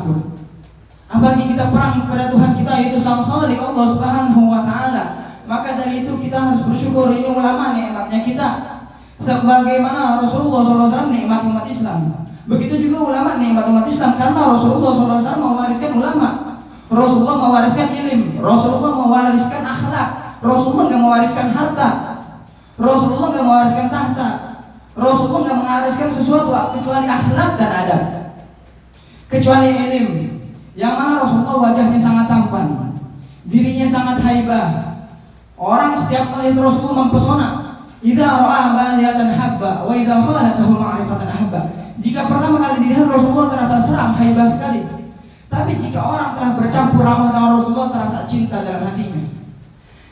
takut. Apalagi kita perang kepada Tuhan kita yaitu Sang Khalik Allah Subhanahu wa taala. Maka dari itu kita harus bersyukur, ini ulama nikmatnya kita. Sebagaimana Rasulullah SAW nikmat umat Islam, begitu juga ulama nikmat umat Islam, karena Rasulullah SAW mewariskan ulama. Rasulullah mewariskan ilmu, Rasulullah mewariskan akhlak, Rasulullah nggak mewariskan harta, Rasulullah nggak mewariskan tahta, Rasulullah nggak mewariskan sesuatu kecuali akhlak dan adab, kecuali ilmu. Yang mana Rasulullah wajahnya sangat tampan, dirinya sangat haibah. Orang setiap melihat Rasulullah mempesona. Idza ra'a baliyatan habba wa idza khalatahu ma'rifatan habba. Jika pertama kali dilihat Rasulullah terasa seram, haibah sekali. Tapi jika orang telah bercampur ramah dengan Rasulullah, terasa cinta dalam hatinya.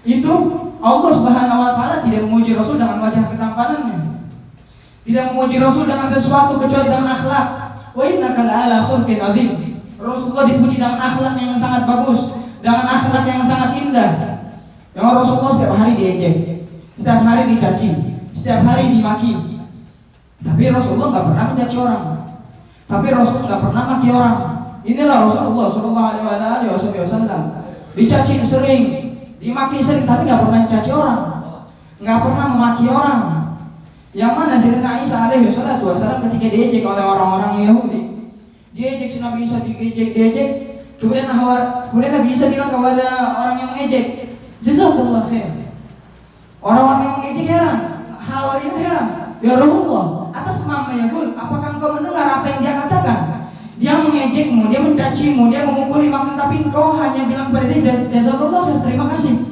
Itu Allah Subhanahu wa taala tidak memuji Rasul dengan wajah ketampanannya, tidak memuji Rasul dengan sesuatu kecuali dengan akhlak. Wa innaka la'ala khulqin 'adzim. Rasulullah dipuji dengan akhlak yang sangat bagus, dengan akhlak yang sangat indah. Yang Rasulullah setiap hari diejek, setiap hari dicaci, setiap hari dimaki. Tapi Rasulullah nggak pernah mencaci orang, tapi Rasulullah nggak pernah maki orang. Inilah Rasulullah Shallallahu Alaihi Wasallam. Dicaci sering, dimaki sering, tapi nggak pernah mencaci orang, nggak pernah memaki orang. Yang mana Sayyidina Isa alaihi wasallam ketika diejek oleh orang-orang Yahudi, diejek si Nabi Isa, diejek. Kemudian Nabi Isa bilang kepada orang yang mengejek, jazakallah khair. Orang-orang yang mengejek heran, Hawariyun heran, ya Rasulullah, atas nama Yaqul, apakah engkau mendengar apa yang dia katakan? Dia mengejekmu, dia mencacimu, dia memukuli makan, tapi engkau hanya bilang pada dia, jazakallah khair, terima kasih.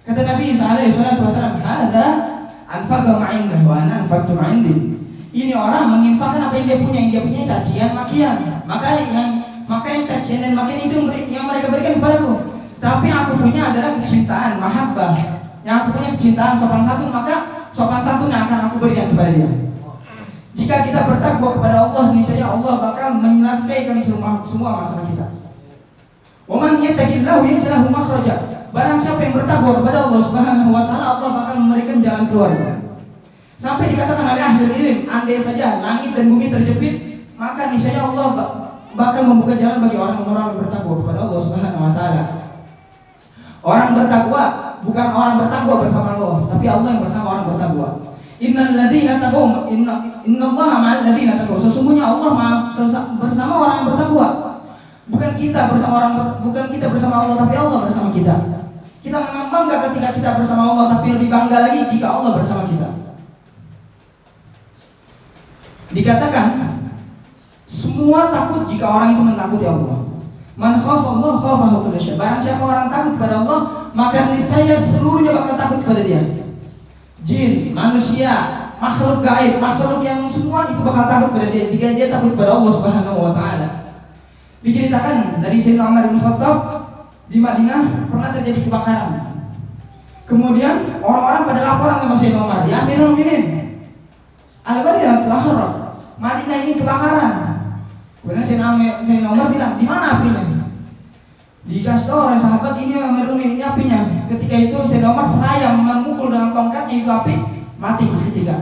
Kata Nabi Isa alaihi wasallam, hadza anfaqa ma'indah wa ana anfaqtu ma'indi. Ini orang menginfakkan apa yang dia punya cacian, makian. Maka yang cacian dan makian itu yang mereka berikan kepadaku. Tapi aku punya adalah kecintaan, mahabbah. Yang aku punya kecintaan, sopan santun, maka sopan santun yang akan aku berikan kepada dia. Jika kita bertakwa kepada Allah, niscaya Allah bakal menyelesaikan semua masalah kita. Wa man yattaqillahu yaj'al lahu makhraja. Barang siapa yang bertakwa kepada Allah Subhanahu wa taala, Allah bakal memberikan jalan keluar. Sampai dikatakan oleh ahli ilmu, andai saja langit dan bumi terjepit, maka niscaya Allah bakal membuka jalan bagi orang-orang yang bertakwa kepada Allah Subhanahu wa taala. Orang bertakwa bukan orang bertakwa bersama Allah, tapi Allah yang bersama orang bertakwa. Innal ladzina taqaw innallaha ma'al ladzina taqaw. Sesungguhnya Allah bersama orang yang bertakwa. Bukan kita bersama Allah, tapi Allah bersama kita. Kita memang bangga ketika kita bersama Allah, tapi lebih bangga lagi jika Allah bersama kita. Dikatakan semua takut jika orang itu menakuti Allah. Man khafa Allah khafahu kullu syai'. Barang siapa orang takut kepada Allah, maka niscaya seluruhnya bakal takut kepada dia. Jin, manusia, makhluk gaib, makhluk yang semua itu bakal takut kepada dia jika dia takut kepada Allah Subhanahu wa taala. Diceritakan dari Sayyidina Umar bin Khattab di Madinah pernah terjadi kebakaran. Kemudian orang-orang pada laporan kepada Sayyidina Umar, "Ya Amirul Mukminin, Al-Madinah telah haram. Madinah ini kebakaran." Kemudian Sayyidina Umar bilang, "Di mana apinya?" Dikasih tahu oleh sahabat, "Ini Amirul Mukminin, ini apinya." Ketika itu Sayyidina Umar seraya memukul dengan tongkatnya, itu api mati seketika.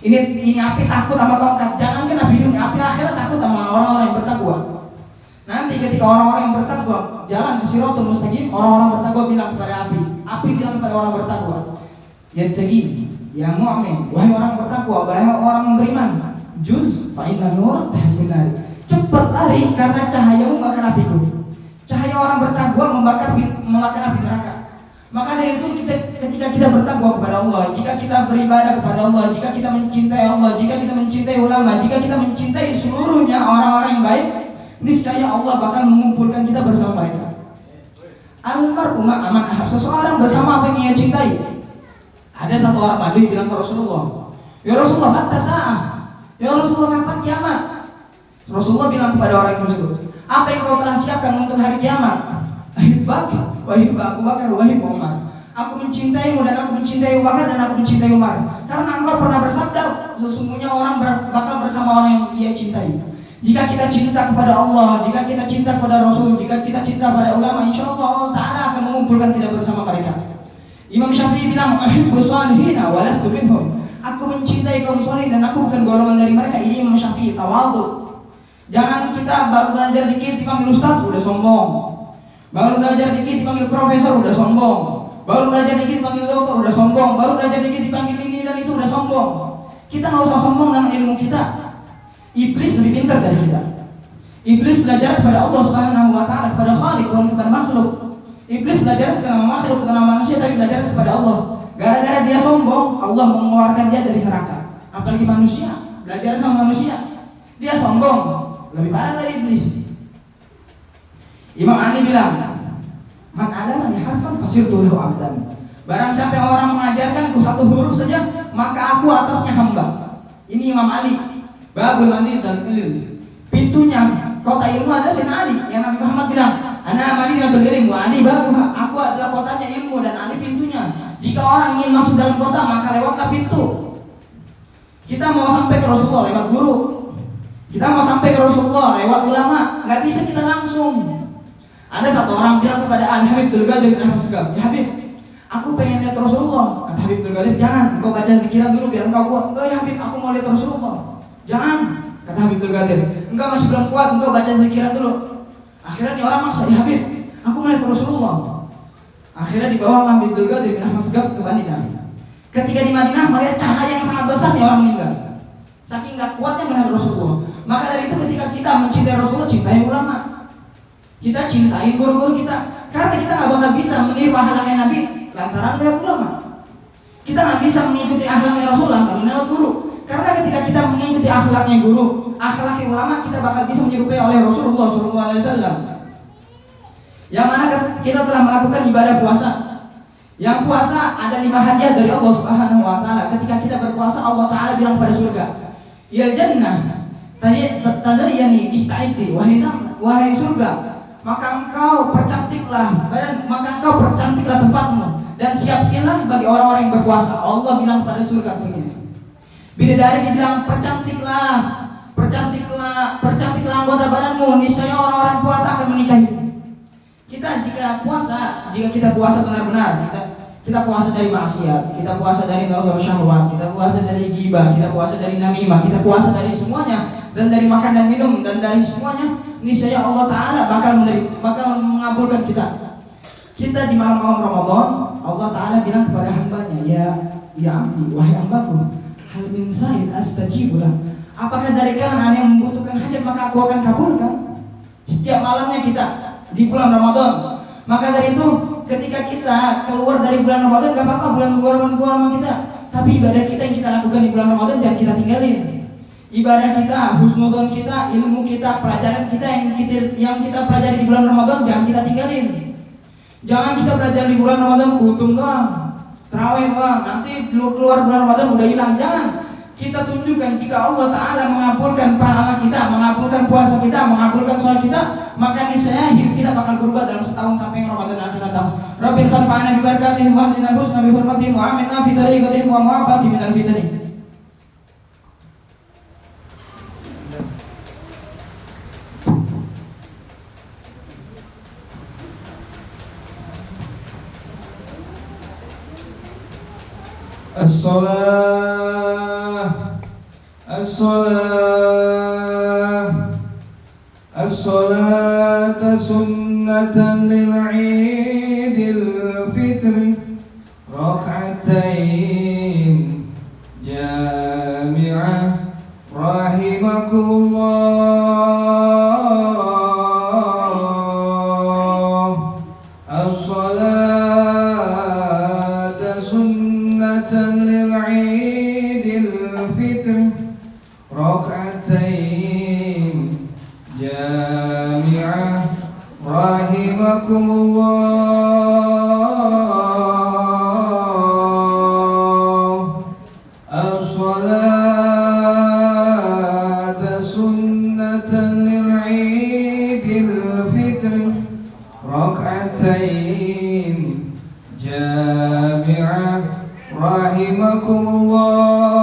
Ini api takut sama tongkat. Jangankan api dunia, api akhirat takut sama orang-orang yang bertakwa. Nanti ketika orang-orang yang bertakwa jalan ke Siratul Mustaqim, orang-orang bertakwa bilang kepada api bilang kepada orang bertakwa, "Yattaqi ya mu'min, wahai orang bertakwa, wahai orang beriman, juz fa inna nur tahminar." Cepat lari karena cahayamu membakar apiku. Cahaya orang bertakwa membakar api neraka. Maka dari itu ketika kita bertakwa kepada Allah, jika kita beribadah kepada Allah, jika kita mencintai Allah, jika kita mencintai ulama, jika kita mencintai seluruhnya orang-orang yang baik, niscaya Allah bakal mengumpulkan kita bersama mereka. Al-mar'u ma'a man ahab. Seseorang bersama apa yang ia cintai. Ada satu orang Badui bilang ke Rasulullah, "Ya Rasulullah, mata sa'ah." Ya Rasulullah, kapan kiamat? Rasulullah bilang kepada orang tersebut, "Apa yang kau telah siapkan untuk hari kiamat?" "Ahibbaka wa ahibba Abu Bakar wa ahibba Umar." Aku mencintaimu dan aku mencintai Abu Bakar dan aku mencintai Umar. Karena engkau pernah bersabda, sesungguhnya orang bakal bersama orang yang ia cintai. Jika kita cinta kepada Allah, jika kita cinta kepada Rasul, jika kita cinta pada ulama, insya Allah Ta'ala akan mengumpulkan kita bersama mereka. Imam Syafi'i bilang, "Uhibbu shalihina wa lastu minhum." Aku mencintai kaum salih dan aku bukan golongan dari mereka. Ini Imam Syafi'i tawadhu. Jangan kita baru belajar dikit dipanggil ustaz udah sombong. Baru belajar dikit dipanggil profesor udah sombong. Baru belajar dikit dipanggil dokter udah sombong. Baru belajar dikit dipanggil ini dan itu udah sombong. Kita nggak usah sombong dengan ilmu kita. Iblis lebih pintar dari kita. Iblis belajar kepada Allah Subhanahu wa taala, kepada Khalik, bukan kepada makhluk. Iblis belajar kepada makhluk, bukan manusia, tapi belajar kepada Allah. Gara-gara dia sombong, Allah mengeluarkan dia dari neraka. Apalagi manusia, belajar sama manusia. Dia sombong, lebih parah dari iblis. Imam Ali bilang, "Man 'allamani harfan fasirtu lahu 'abdan." Barang siapa orang mengajarkanku satu huruf saja, maka aku atasnya hamba. Ini Imam Ali. Babul Madinah dan ilmu. Pintunya kota ilmu adalah Sayyidina Ali. Yang Nabi Muhammad bilang, "Ana Madinatul ilm wa Ali babuha." Aku adalah kotanya ilmu dan Ali pintunya. Jika orang ingin masuk dalam kota, maka lewatlah pintu. Kita mau sampai ke Rasulullah lewat guru. Kita mau sampai ke Rasulullah lewat ulama. Nggak bisa kita langsung. Ada satu orang bilang kepada Al-Habib Abdul Qadir bin Ahmad Segaf, "Ya Habib, aku pengen lihat Rasulullah." Kata Habib Abdul Qadir, "Jangan, engkau baca zikiran dulu biar engkau kuat." "Enggak ya Habib, aku mau lihat Rasulullah." "Jangan," kata Habib Abdul Qadir, "engkau masih belum kuat, engkau baca zikiran dulu." Akhirnya orang maksa, "Ya Habib, aku mau lihat Rasulullah." Akhirnya dibawa Habib Abdul Qadir bin Ahmad Segaf ke Madinah. Ketika di Madinah melihat cahaya yang sangat besar, orang meninggal. Saking gak kuatnya melihat Rasulullah. Maka dari itu ketika kita mencintai Rasulullah, cintai ulama. Kita cintai guru-guru kita. Karena kita gak bakal bisa meniru akhlaknya Nabi lantaran lewat ulama. Kita gak bisa mengikuti akhlaknya Rasul lantaran lewat guru. Karena ketika kita mengikuti akhlaknya guru, akhlaknya ulama, kita bakal bisa menyerupai oleh Rasulullah SAW. Yang mana kita telah melakukan ibadah puasa. Yang puasa ada 5 hadiah dari Allah Subhanahu wa taala. Ketika kita berpuasa, Allah taala bilang pada surga, "Ya jannah, tazayyani ista'iddi wahai surga, maka engkau percantiklah tempatmu dan siapkanlah bagi orang-orang yang berpuasa." Allah bilang pada surga begini. Bidadari dibilang, percantiklah anggota badanmu, niscaya orang-orang puasa akan menikahi. Jika kita puasa benar-benar, kita puasa dari maksiat, kita puasa dari syahwat, kita puasa dari ghibah, kita puasa dari namimah, kita puasa dari semuanya, dan dari makan dan minum, dan dari semuanya, niscaya Allah Ta'ala bakal mengabulkan kita. Kita di malam-malam Ramadan, Allah Ta'ala bilang kepada hambanya, ya abdi, wahai hambaku, hal min sa'id astajibulah. Apakah dari kalian ada yang membutuhkan hajat, maka aku akan kabulkan. Setiap malamnya kita di bulan Ramadan. Maka dari itu ketika kita keluar dari bulan Ramadan, gak apa-apa bulan kita, tapi ibadah kita yang kita lakukan di bulan Ramadan jangan kita tinggalin. Ibadah kita, husnudzon kita, ilmu kita, pelajaran kita yang kita pelajari di bulan Ramadan jangan kita tinggalin. Jangan kita belajar di bulan Ramadan kutum doang, tarawih doang, nanti keluar bulan Ramadan udah hilang. Jangan. Kita tunjukkan jika Allah Ta'ala mengabulkan pahala kita, mengabulkan puasa kita, mengabulkan sholat kita, maka niscaya hidup kita bakal berubah dalam setahun sampai Ramadan akan datang. Rabbil fanfa'na bi barakatihim wa hdina husna bi hurmatihim wa aminna fi tariqatihim wa mu'afati minal fitani. As-salata sunnatan lil-'idil fitri rak'atain jami'ah rahimakumullah. As-salata sunnatan lil-'idil fitri rak'atain jami'ah rahimakumullah. As-salata sunnatan lil-'idil fitri rak'atain jami'ah rahimakumullah.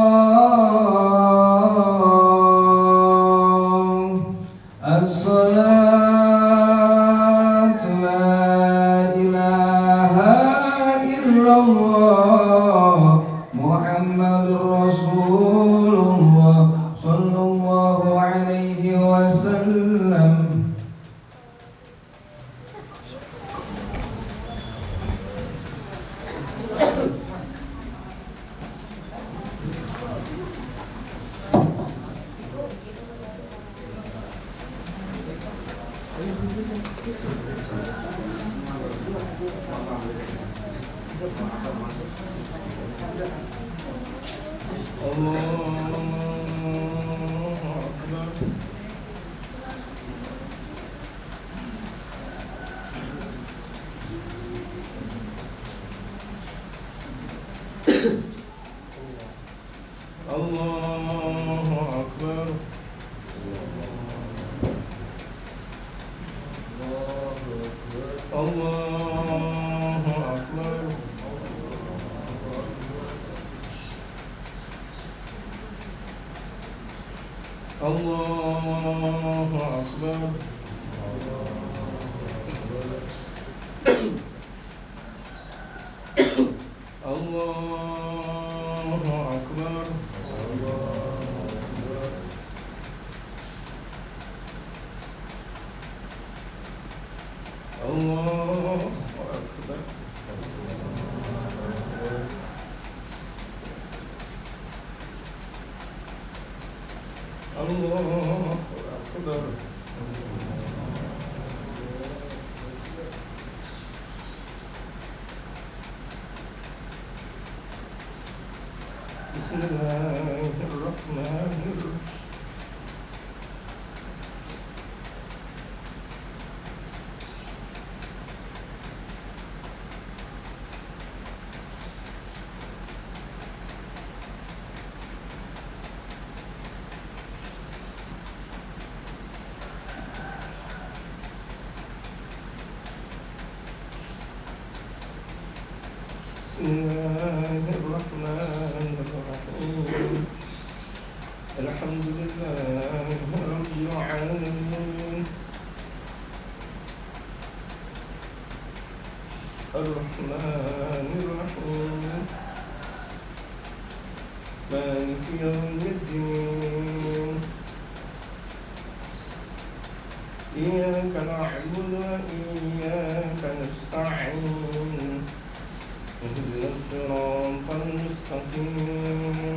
As-salatu la ilaha illallah Muhammadur Rasulullah sallallahu alaihi wasallam. الحمد لله رب العالمين الرحمن الرحيم مالك يوم الدين إياك نعبد وإياك نستعين اهدنا الصراط المستقيم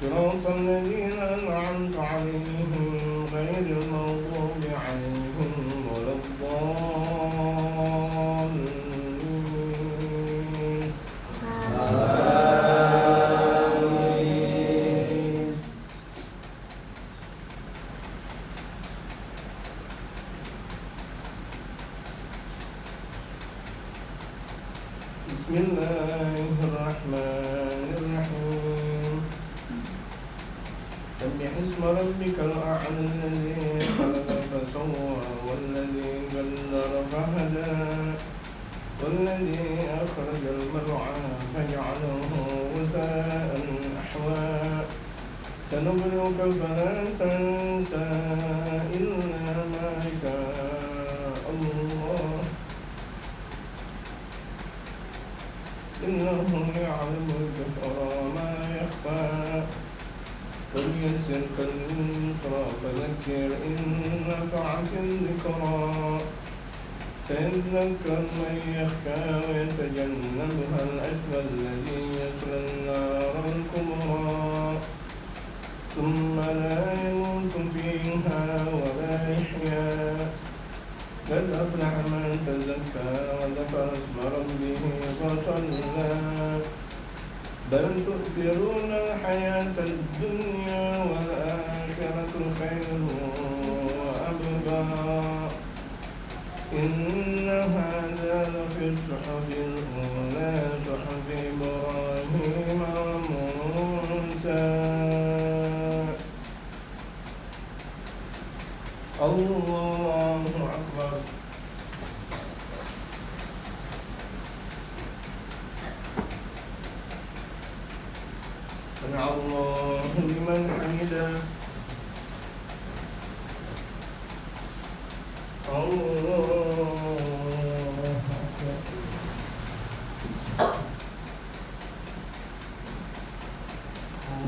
صراط الذين أنعمت عليهم غير المغضوب عليهم ولا الضالين آمين. بسم الله الرحمن الرحيم سبح اسم ربك الأعلى الذي خلق فسوى والذي قدر فهدى والذي أخرج المرعى فجعله غثاء أحوى سنقرئك فلا تنسى إلا ما شاء الله إنه يعلم الجهر وما يخفى وليسرك اليسرى فذكر إن نفعت الذكرى سيذكر من يخشى ويتجنبها الأشقى الذي يصلى النار الكبرى ثم لا يموت فيها ولا يحيا قد أفلح من تزكى وذكر اسم ربه فصلى بل تؤثرون الحياة الدنيا والآخرة خير وأبقى إن هذا لفي الصحف الأولى صحف إبراهيم وموسى الله أكبر سمع الله لمن حمده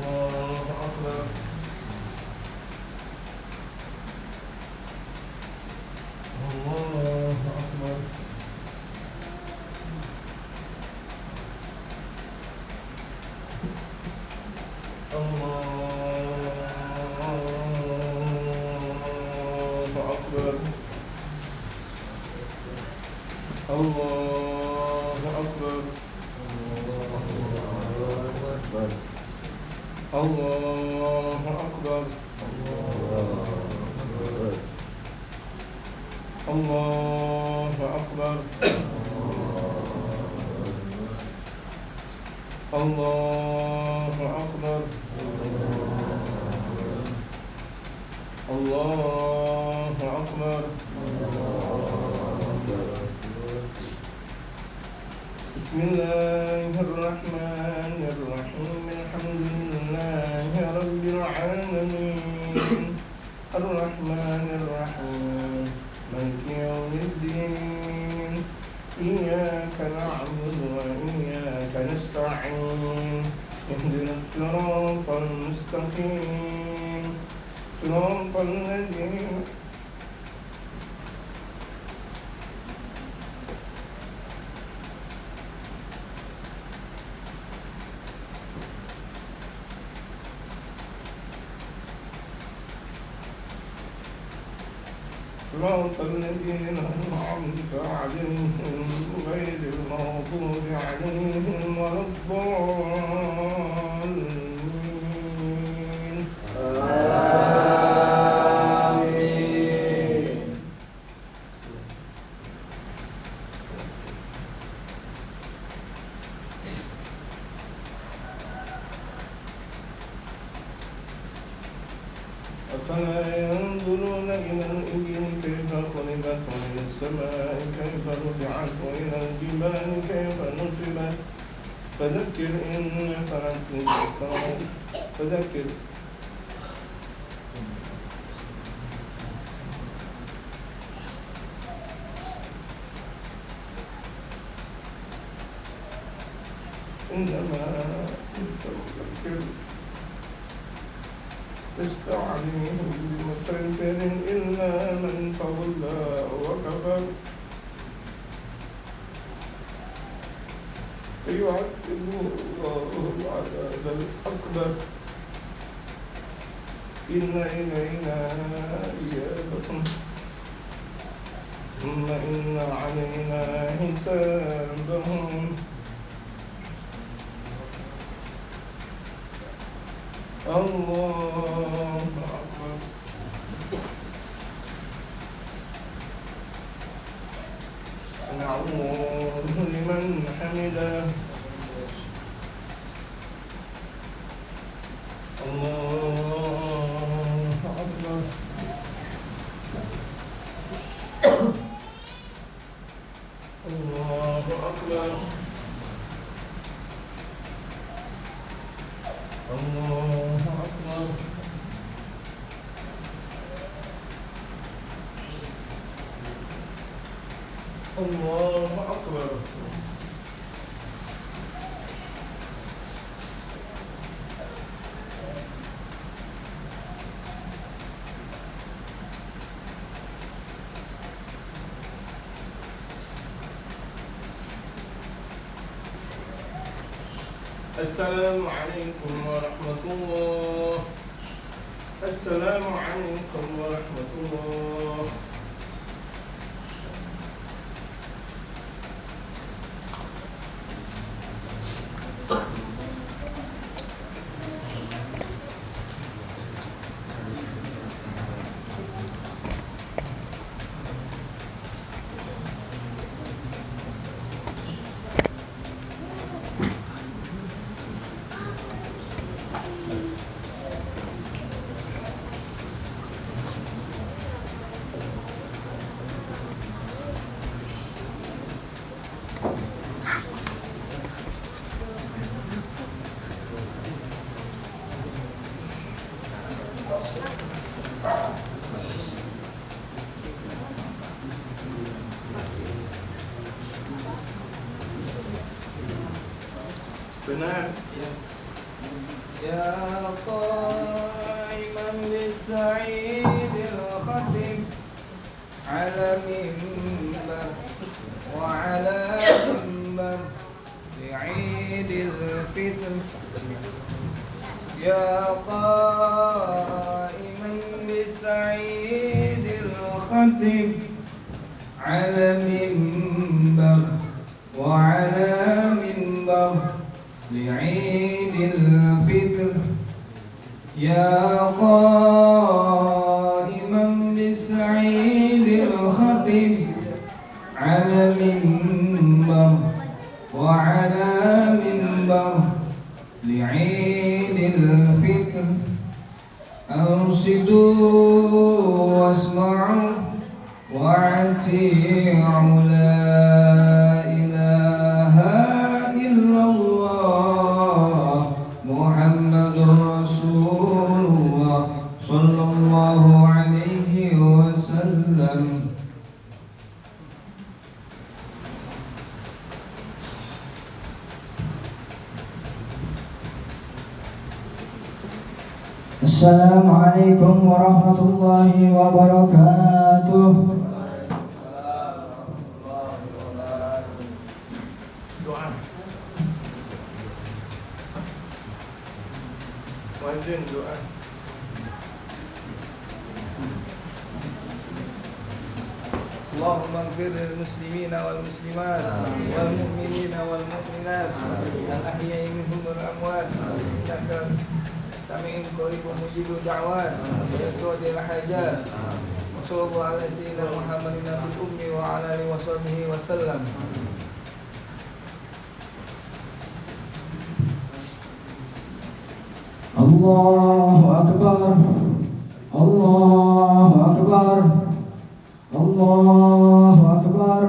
الله أكبر الله أكبر الله أكبر الله أكبر الله أكبر الله أكبر الله أكبر الله أكبر بسم الله الرحمن الرحيم الحمد لله رب العالمين الرحمن الرحيم مالك يوم الدين إياك نعبد وإياك نستعين اهدنا الصراط المستقيم صراط الذين أنعمت عليهم غير المغضوب عليهم ولا الضالين آمين. أفلا ينظرون إلى الإبل كيف خلقت وإلى السماء كيف رفعت وإلى الجبال كيف نصبت فذكر إن نفعت الذكرى فذكر إنما تذكر لست عليهم بمسيطر إلا من تولى وكفر فيعذبه الله العذاب الأكبر إن إلينا إيابهم ثم إن علينا حسابهم الله أكبر نعوذ لمن حمده الله أكبر الله أكبر الله أكبر الله أكبر السلام عليكم ورحمة الله السلام عليكم ورحمة الله benar يا قائما للسعيد الختم على منبر وعلى منبر لعيد الفطر يا قائما للسعيد الختم الختم على منبر وعلى منبر لعيد الفطر يا قائما بسعيد الختم على منبر وعلى منبر لعيد الفطر أنصتوا واسمعوا واعتيعوا لا إله إلا الله محمد رسول الله صلى الله عليه وسلم. Assalamualaikum warahmatullahi wabarakatuh. Doa. Muadzin doa. اللهم اغفر للمسلمين والمسلمات والمؤمنين والمؤمنات الأحياء منهم والأموات إنك سميع قريب مجيب الدعوات ويقضي الحاجات وصلى الله على سيدنا محمد النبي الأمي وعلى آله وصحبه وسلم. Allahu Akbar, Allahu Akbar, Allahu Akbar,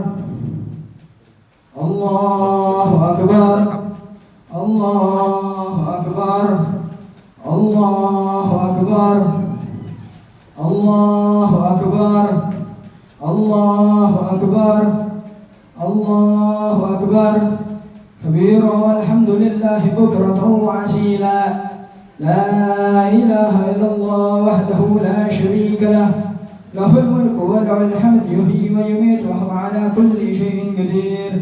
Allahu Akbar, Allahu Akbar, Allahu Akbar, Allahu Akbar, Allahu Akbar, Allahu Akbar, kabira walhamdulillahi bukratan wa asila. لا إله إلا الله وحده لا شريك له له الملك وله الحمد يحيي ويميت وهو على كل شيء قدير.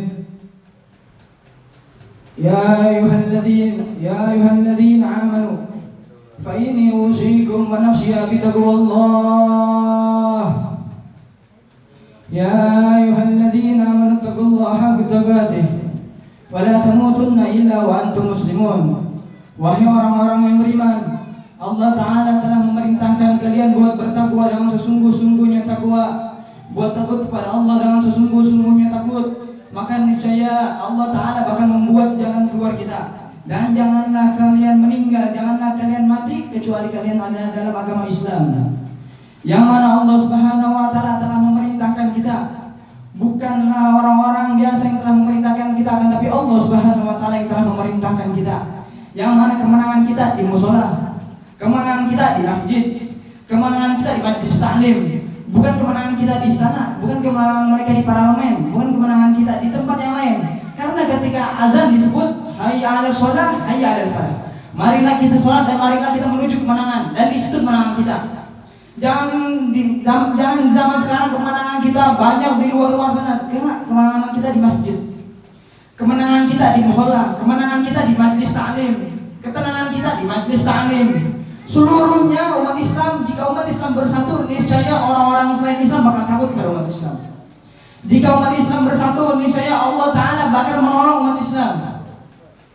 يا أيها الذين آمنوا فإني أوصيكم ونفسي بتقوى الله. يا أيها الذين آمنوا اتقوا الله حق تقاته ولا تموتن إلا وأنتم مسلمون. Wahai orang-orang yang beriman, Allah Ta'ala telah memerintahkan kalian buat bertakwa dengan sesungguh-sungguhnya takwa, buat takut kepada Allah dengan sesungguh-sungguhnya takut. Maka niscaya Allah Ta'ala bakal membuat jalan keluar kita. Dan janganlah kalian meninggal, janganlah kalian mati kecuali kalian ada dalam agama Islam, yang mana Allah Subhanahu Wa Ta'ala telah memerintahkan kita. Bukanlah orang-orang biasa yang telah memerintahkan kita, akan tapi Allah Subhanahu Wa Ta'ala yang telah memerintahkan kita. Yang mana kemenangan kita di musola, kemenangan kita di masjid, kemenangan kita di majlis taklim, bukan kemenangan kita di istana, bukan kemenangan mereka di parlemen, bukan kemenangan kita di tempat yang lain. Karena ketika azan disebut hayya 'alas shalah, hayya 'alal falah. Marilah kita sholat dan marilah kita menuju kemenangan, dan di situ kemenangan kita. Jangan zaman sekarang kemenangan kita banyak di luar sana. Kemenangan kita di masjid, kemenangan kita di musola, kemenangan kita di majlis taklim, ketenangan kita di majlis taklim. Seluruhnya umat Islam, jika umat Islam bersatu, niscaya orang-orang selain Islam bakal takut kepada umat Islam. Jika umat Islam bersatu, niscaya Allah Ta'ala bakal menolong umat Islam.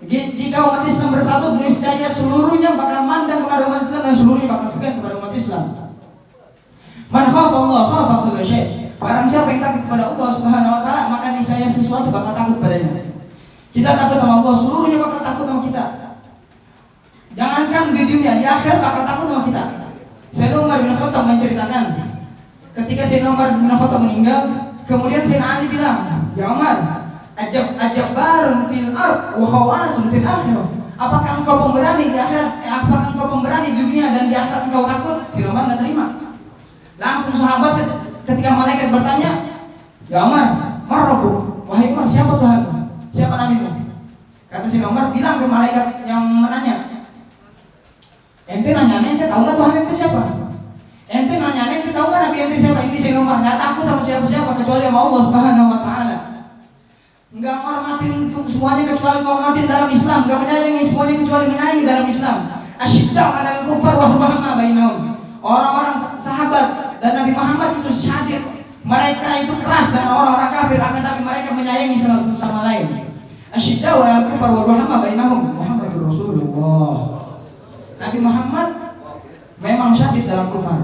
Jika umat Islam bersatu, niscaya seluruhnya bakal mandang kepada umat Islam dan seluruhnya bakal segan kepada umat Islam. Man khafa Allah khafa kulla syai'. Barang siapa yang takut kepada Allah Subhanahu Wa Ta'ala, maka niscaya sesuatu bakal takut padanya. Kita takut sama Allah, seluruhnya bakal takut sama kita. Jangankan di dunia, di akhirat bakal takut sama kita. Sayyidina Umar bin Khattab menceritakan, ketika Sayyidina Umar bin Khattab meninggal, kemudian Sayyidina Ali bilang, "Ya Umar, ajabbarun fil ard wa khawasun fil akhirah." Apakah engkau pemberani di akhirat? Apakah engkau pemberani di dunia dan di akhirat engkau takut? Sayyidina Umar enggak terima. Langsung sahabat ketika malaikat bertanya, "Ya Umar, marrabu?" Wahai Umar, siapa Tuhan? Siapa nabimu? Kata Sayyidina Umar bilang ke malaikat yang menanya, "Ente nanya, ente tahu nggak Tuhan ente siapa? Ente nanya, ente tahu nggak Nabi ente siapa?" Ini Sayyidina Umar nggak takut sama siapa-siapa kecuali sama Allah Subhanahu Wa Ta'ala. Nggak menghormatin untuk semuanya kecuali menghormatin dalam Islam, nggak menyayangi semuanya kecuali menyayangi dalam Islam. Asyidda'u 'alal kuffar wa ruhama bainahum. Orang-orang sahabat dan Nabi Muhammad itu syadir kafir, akan tapi mereka menyayangi satu sama lain. Asyiddaw 'alal kufar wa ruhama bainahum. Muhammadur Rasulullah. Nabi Muhammad memang syadid dalam kufar.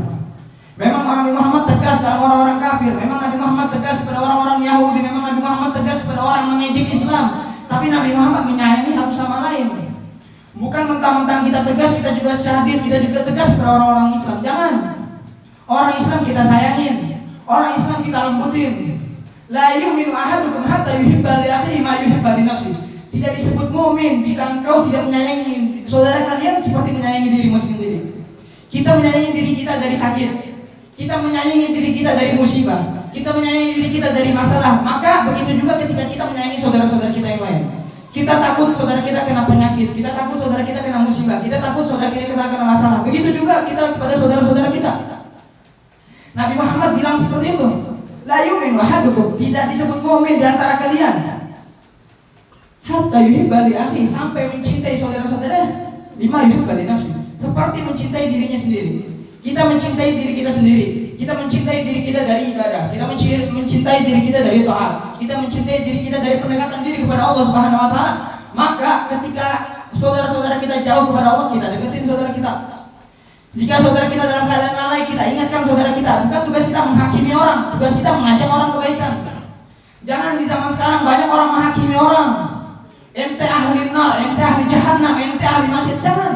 Memang Nabi Muhammad tegas dalam orang-orang kafir. Memang Nabi Muhammad tegas pada orang-orang Yahudi. Memang Nabi Muhammad tegas pada orang mengejek Islam. Tapi Nabi Muhammad menyayangi satu sama lain. Bukan mentang-mentang kita tegas, kita juga syadid, kita juga tegas pada orang-orang Islam. Jangan. Orang Islam kita sayangin. Orang Islam kita lembutin. La yu'minu ahadukum hatta yuhibba li akhihi ma yuhibba li nafsihi. Tidak disebut mukmin jika engkau tidak menyayangi saudara kalian seperti menyayangi dirimu sendiri. Kita menyayangi diri kita dari sakit. Kita menyayangi diri kita dari musibah. Kita menyayangi diri kita dari masalah. Maka begitu juga ketika kita menyayangi saudara-saudara kita yang lain. Kita takut saudara kita kena penyakit. Kita takut saudara kita kena musibah. Kita takut saudara kita kena masalah. Begitu juga kita kepada saudara-saudara kita. Nabi Muhammad bilang seperti itu. La yu'minu ahadukum, tidak disebut mukmin di antara kalian hatta yuhibba li akhi, sampai mencintai saudara-saudara lima yuhibba li nafsi, seperti mencintai dirinya sendiri. Kita mencintai diri kita sendiri. Kita mencintai diri kita dari ibadah. Kita mencintai diri kita dari taat. Kita mencintai diri kita dari pendekatan diri kepada Allah Subhanahu wa taala. Maka ketika saudara-saudara kita jauh kepada Allah, kita deketin saudara kita. Jika saudara kita dalam keadaan lalai, kita ingatkan saudara kita. Bukan tugas kita menghakimi orang, tugas kita mengajak orang kebaikan. Jangan di zaman sekarang banyak orang menghakimi orang. Ente ahli nar, ente ahli jahannam, ente ahli maksiat. Jangan.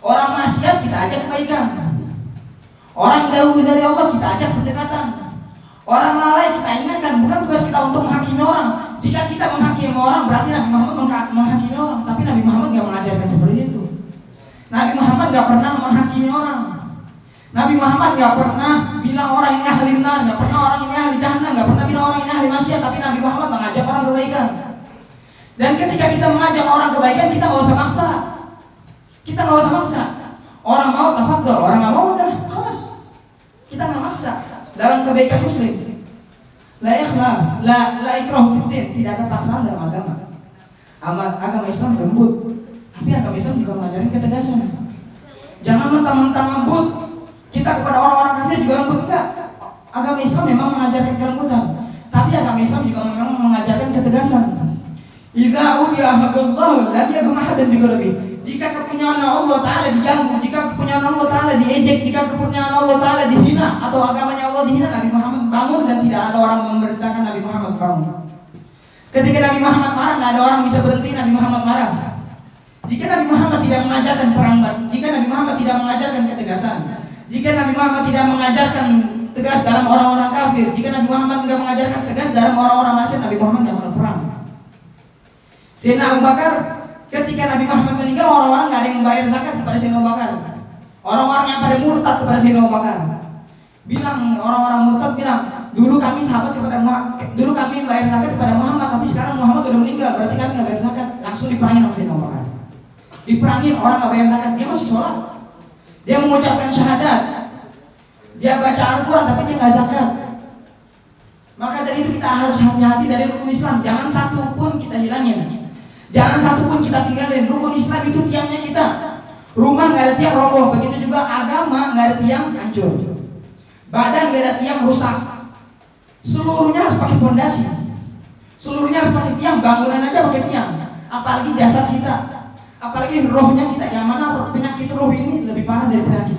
Orang maksiat kita ajak kebaikan. Orang jauh dari Allah kita ajak pendekatan. Orang lalai kita ingatkan. Bukan tugas kita untuk menghakimi orang. Jika kita menghakimi orang, berarti Nabi Muhammad menghakimi orang. Tapi Nabi Muhammad tidak mengajarkan seperti itu. Nabi Muhammad gak pernah menghakimi orang. Nabi Muhammad gak pernah bilang orang ini ahli nar, gak pernah orang ini ahli jahannam, gak pernah bilang orang ini ahli maksiat. Tapi Nabi Muhammad mengajak orang kebaikan. Dan ketika kita mengajak orang kebaikan, kita gak usah maksa. Kita gak usah maksa. Orang mau tafadhol, orang gak mau udah, khalas. Kita gak maksa dalam kebaikan muslim. La ikhlas, la ikrah fiddin, tidak ada paksaan dalam agama. Agama Islam lembut. Tapi agama Islam juga mengajarin ketegasan. Jangan mentang-mentang lembut, kita kepada orang-orang kafir juga lembut. Enggak. Agama Islam memang mengajarkan kelembutan, tapi agama Islam juga memang mengajarkan ketegasan. Idza udiya ahadullah lam yagum ahadan bighalabi. Jika kepunyaan Allah Ta'ala diganggu, jika kepunyaan Allah Ta'ala diejek, jika kepunyaan Allah Ta'ala dihina, atau agamanya Allah dihina, Nabi Muhammad bangun dan tidak ada orang memerintahkan Nabi Muhammad bangun. Ketika Nabi Muhammad marah, tidak ada orang bisa berhenti Nabi Muhammad marah. Jika Nabi Muhammad tidak mengajarkan perang, jika Nabi Muhammad tidak mengajarkan ketegasan, jika Nabi Muhammad tidak mengajarkan tegas dalam orang-orang kafir, jika Nabi Muhammad tidak mengajarkan tegas dalam orang-orang maksiat, Nabi Muhammad tidak pernah perang. Sayyidina Abu Bakar, ketika Nabi Muhammad meninggal, orang-orang nggak ada yang membayar zakat kepada Sayyidina Abu Bakar. Orang-orang yang pada murtad kepada Sayyidina Abu Bakar. Bilang orang-orang murtad bilang, dulu kami sahabat kepada Muhammad, dulu kami membayar zakat kepada Muhammad, tapi sekarang Muhammad sudah meninggal, berarti kami nggak bayar zakat. Langsung diperangin sama Sayyidina Abu Bakar. Diperangin, orang nggak bayar zakat, dia masih sholat, dia mengucapkan syahadat, dia baca Al-Quran, tapi dia nggak zakat. Maka dari itu kita harus hati-hati dari rukun Islam. Jangan satu pun kita hilangin, jangan satu pun kita tinggalin. Rukun Islam itu tiangnya kita. Rumah nggak ada tiang roboh, begitu juga agama nggak ada tiang hancur, badan nggak ada tiang rusak. Seluruhnya harus pakai fondasi, seluruhnya harus pakai tiang. Bangunan aja pakai tiang, apalagi jasad kita. Apalagi rohnya kita, yang mana penyakit roh ini lebih parah dari penyakit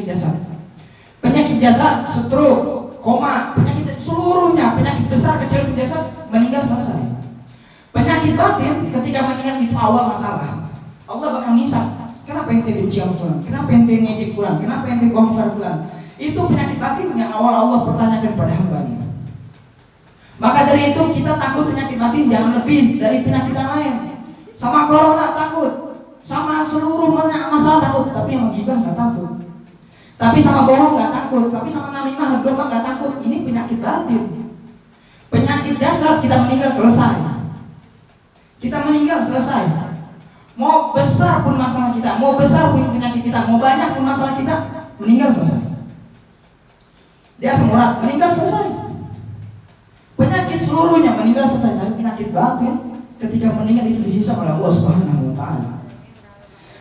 jasad. Penyakit jasad, stroke, koma, penyakit seluruhnya, penyakit besar, kecil, jasad, meninggal selesai. Penyakit batin ketika meninggal itu awal masalah. Allah bakal ngisap. Kenapa ente benci sama fulan? Kenapa ente ngejek fulan? Kenapa ente bohong sama fulan? Itu penyakit batin yang awal Allah pertanyakan pada hamba-Nya. Maka dari itu kita takut penyakit batin jangan lebih dari penyakit yang lain. Sama corona takut, sama seluruh masalah takut, tapi sama ghibah nggak takut, tapi sama bohong nggak takut, tapi sama namimah domba nggak takut. Ini penyakit batin. Penyakit jasad kita meninggal selesai. Kita meninggal selesai. Mau besar pun masalah kita, mau besar pun penyakit kita, mau banyak pun masalah kita, meninggal selesai. Dia semurat, meninggal selesai. Penyakit seluruhnya meninggal selesai. Tapi penyakit batin ketika meninggal itu dihisab oleh Allah Subhanahu wa taala.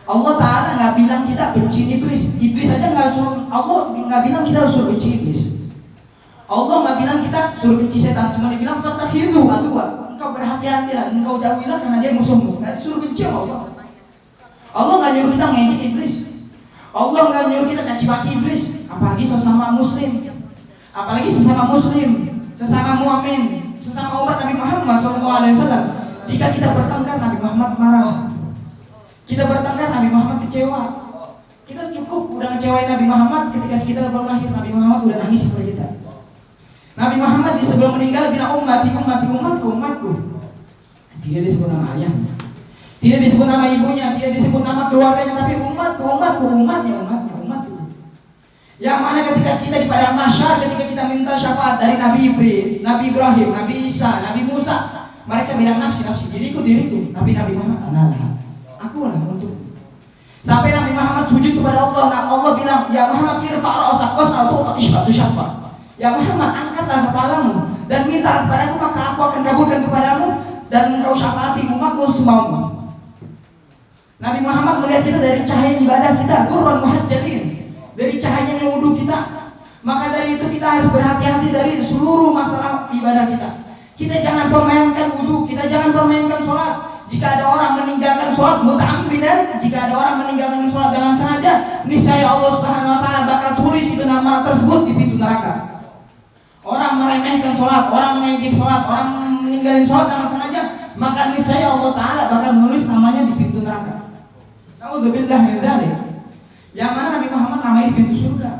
Allah Ta'ala nggak bilang kita benci iblis. Iblis aja nggak suruh, Allah nggak bilang kita suruh benci iblis. Allah nggak bilang kita suruh benci setan, cuma dibilang fattakhidhu aduwa. Engkau berhati-hatilah, engkau jauhilah karena dia musuhmu. Nggak disuruh benci sama Allah. Allah nggak nyuruh kita ngejek iblis. Allah nggak nyuruh kita caci maki iblis, apalagi sesama muslim. Apalagi sesama muslim, sesama mu'min, sesama umat Nabi Muhammad SAW. Jika kita bertengkar, Nabi Muhammad marah. Kita bertengkar, Nabi Muhammad kecewa. Kita cukup udah ngecewain Nabi Muhammad ketika kita baru lahir, Nabi Muhammad udah nangis seperti kita. Nabi Muhammad di sebelum meninggal bilang umatku, umatku. Tidak disebut nama ayahnya, tidak disebut nama ibunya, tidak disebut nama keluarganya, tapi umatku, umatnya. Yang mana ketika kita di padang mahsyar, ketika kita minta syafaat dari Nabi Ibrahim, Nabi Isa, Nabi Musa, mereka bilang nafsi, diriku. Tapi Nabi Muhammad, aku lah untuk. Sampai Nabi Muhammad sujud kepada Allah, Allah bilang, ya Muhammad irfa' ra'sak was'al tu'ta isfatu syafa'. Ya Muhammad, angkatlah kepalamu dan minta kepadaku, maka aku akan kabulkan kepadamu dan engkau syafaati umatmu semaumu. Nabi Muhammad melihat kita dari cahaya ibadah kita, qurran muhajjalin, dari cahayanya wudhu kita. Maka dari itu kita harus berhati-hati dari seluruh masalah ibadah kita. Kita jangan permainkan wudhu, kita jangan permainkan sholat. Jika ada orang meninggalkan sholat muta'ammidan, jika ada orang meninggalkan sholat dengan sengaja, niscaya Allah Subhanahu wa taala bakal tulis itu nama tersebut di pintu neraka. Orang meremehkan sholat, orang mengejek sholat, orang meninggalin sholat dengan sengaja, maka niscaya Allah Ta'ala bakal menulis namanya di pintu neraka. Na'udzubillah min dzalik. Yang mana Nabi Muhammad namanya di pintu surga.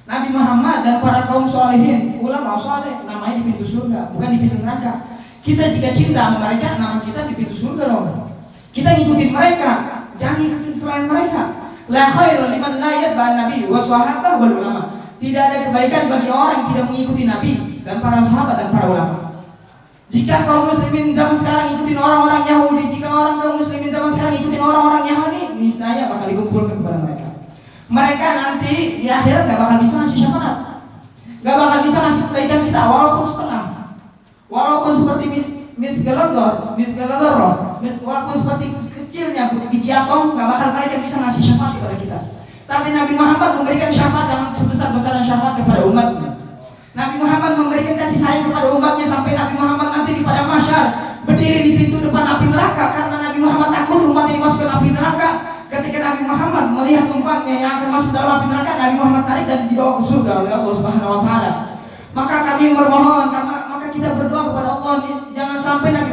Nabi Muhammad dan para kaum sholihin, ulama sholeh, namanya di pintu surga, bukan di pintu neraka. Kita jika cinta sama mereka, nama kita di pintu surga loh. Kita ngikutin mereka, jangan ngikutin selain mereka. La khairu liman la yatba'an nabi wa sahabah wal ulama. Tidak ada kebaikan bagi orang yang tidak mengikuti Nabi dan para sahabat dan para ulama. Jika kaum muslimin zaman sekarang ikutin orang-orang Yahudi, jika kaum muslimin zaman sekarang ikutin orang-orang Yahudi, niscaya bakal dikumpulkan kepada mereka. Mereka nanti di akhirat gak bakal bisa ngasih syafaat, gak bakal bisa ngasih kebaikan kita walaupun setengah, walaupun seperti mithqaladar, walaupun seperti kecilnya biji atom, gak bakal mereka bisa ngasih syafaat kepada kita. Tapi Nabi Muhammad memberikan syafaat yang sebesar-besaran syafaat kepada umatnya. Nabi Muhammad memberikan kasih sayang kepada umatnya sampai Nabi Muhammad nanti di padang mahsyar berdiri di pintu depan api neraka karena Nabi Muhammad takut umatnya dimasukkan api neraka. Ketika Nabi Muhammad melihat umatnya yang akan masuk dalam api neraka, Nabi Muhammad tarik dan dibawa ke surga oleh Allah Subhanahu wa taala. Maka kami bermohon, maka kita berdoa kepada Allah, jangan sampai Nabi